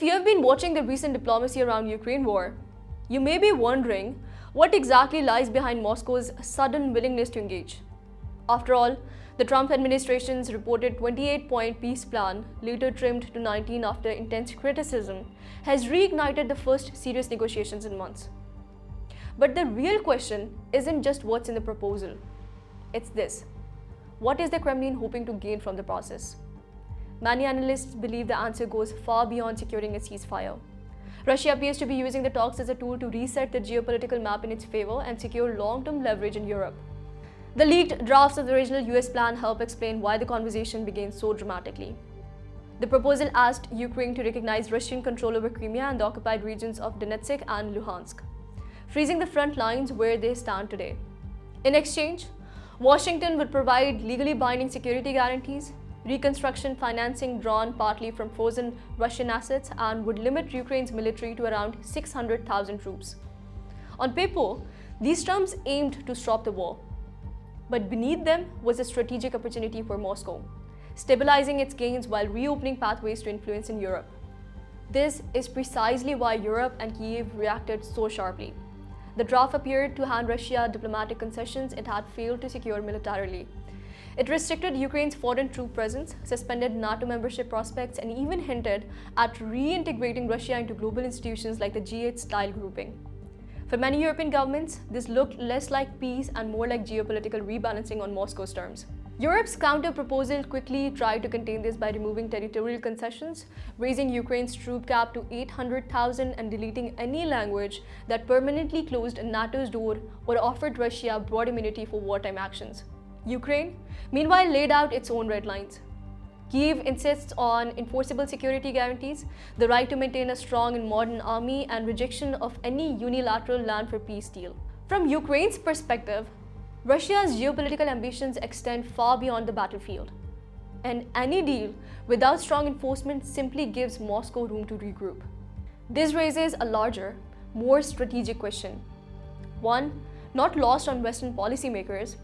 If you have been watching the recent diplomacy around Ukraine war, you may be wondering what exactly lies behind Moscow's sudden willingness to engage. After all, the Trump administration's reported 28-point peace plan, later trimmed to 19 after intense criticism, has reignited the first serious negotiations in months. But the real question isn't just what's in the proposal. It's this: what is the Kremlin hoping to gain from the process? Many analysts believe the answer goes far beyond securing a ceasefire. Russia appears to be using the talks as a tool to reset the geopolitical map in its favor and secure long-term leverage in Europe. The leaked drafts of the original US plan help explain why the conversation began so dramatically. The proposal asked Ukraine to recognize Russian control over Crimea and the occupied regions of Donetsk and Luhansk, freezing the front lines where they stand today. In exchange, Washington would provide legally binding security guarantees, reconstruction financing drawn partly from frozen Russian assets, and would limit Ukraine's military to around 600,000 troops. On paper, these terms aimed to stop the war. But beneath them was a strategic opportunity for Moscow, stabilizing its gains while reopening pathways to influence in Europe. This is precisely why Europe and Kyiv reacted so sharply. The draft appeared to hand Russia diplomatic concessions it had failed to secure militarily. It restricted Ukraine's foreign troop presence, suspended NATO membership prospects, and even hinted at reintegrating Russia into global institutions like the G8-style grouping. For many European governments, this looked less like peace and more like geopolitical rebalancing on Moscow's terms. Europe's counter-proposal quickly tried to contain this by removing territorial concessions, raising Ukraine's troop cap to 800,000 and deleting any language that permanently closed NATO's door or offered Russia broad immunity for wartime actions. Ukraine, meanwhile, laid out its own red lines. Kyiv insists on enforceable security guarantees, the right to maintain a strong and modern army, and rejection of any unilateral land for peace deal. From Ukraine's perspective, Russia's geopolitical ambitions extend far beyond the battlefield. And any deal without strong enforcement simply gives Moscow room to regroup. This raises a larger, more strategic question. One, not lost on Western policymakers.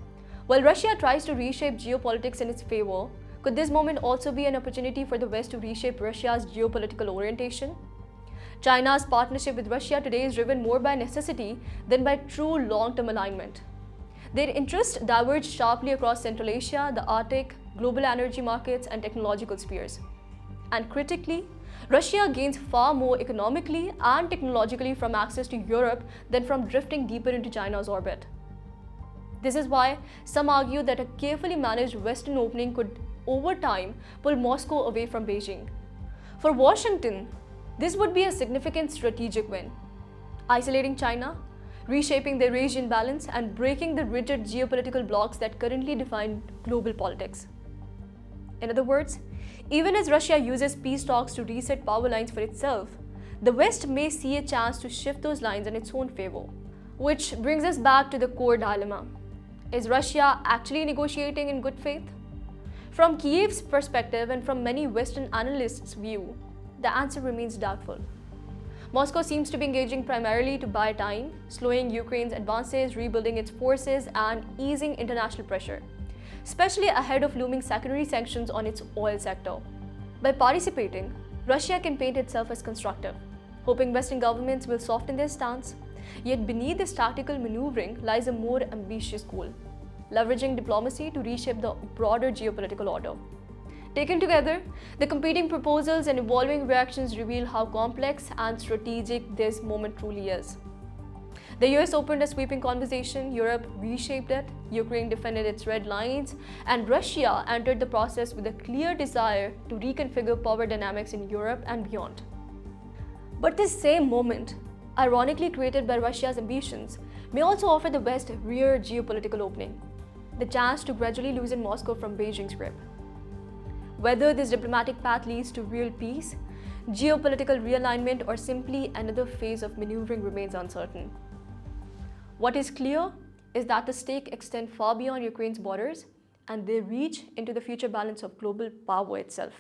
While Russia tries to reshape geopolitics in its favor, could this moment also be an opportunity for the West to reshape Russia's geopolitical orientation? China's partnership with Russia today is driven more by necessity than by true long-term alignment. Their interests diverge sharply across Central Asia, the Arctic, global energy markets, and technological spheres. And critically, Russia gains far more economically and technologically from access to Europe than from drifting deeper into China's orbit. This is why some argue that a carefully managed Western opening could, over time, pull Moscow away from Beijing. For Washington, this would be a significant strategic win, isolating China, reshaping the Eurasian balance, and breaking the rigid geopolitical blocks that currently define global politics. In other words, even as Russia uses peace talks to reset power lines for itself, the West may see a chance to shift those lines in its own favor. Which brings us back to the core dilemma. Is Russia actually negotiating in good faith? From Kyiv's perspective and from many Western analysts' view, the answer remains doubtful. Moscow seems to be engaging primarily to buy time, slowing Ukraine's advances, rebuilding its forces, and easing international pressure, especially ahead of looming secondary sanctions on its oil sector. By participating, Russia can paint itself as constructive, hoping Western governments will soften their stance. Yet beneath this tactical maneuvering lies a more ambitious goal: leveraging diplomacy to reshape the broader geopolitical order. Taken together, the competing proposals and evolving reactions reveal how complex and strategic this moment truly is. The US opened a sweeping conversation, Europe reshaped it, Ukraine defended its red lines, and Russia entered the process with a clear desire to reconfigure power dynamics in Europe and beyond. But this same moment, ironically created by Russia's ambitions, may also offer the West a rare geopolitical opening, the chance to gradually loosen Moscow from Beijing's grip. Whether this diplomatic path leads to real peace, geopolitical realignment, or simply another phase of maneuvering remains uncertain. What is clear is that the stakes extend far beyond Ukraine's borders, and they reach into the future balance of global power itself.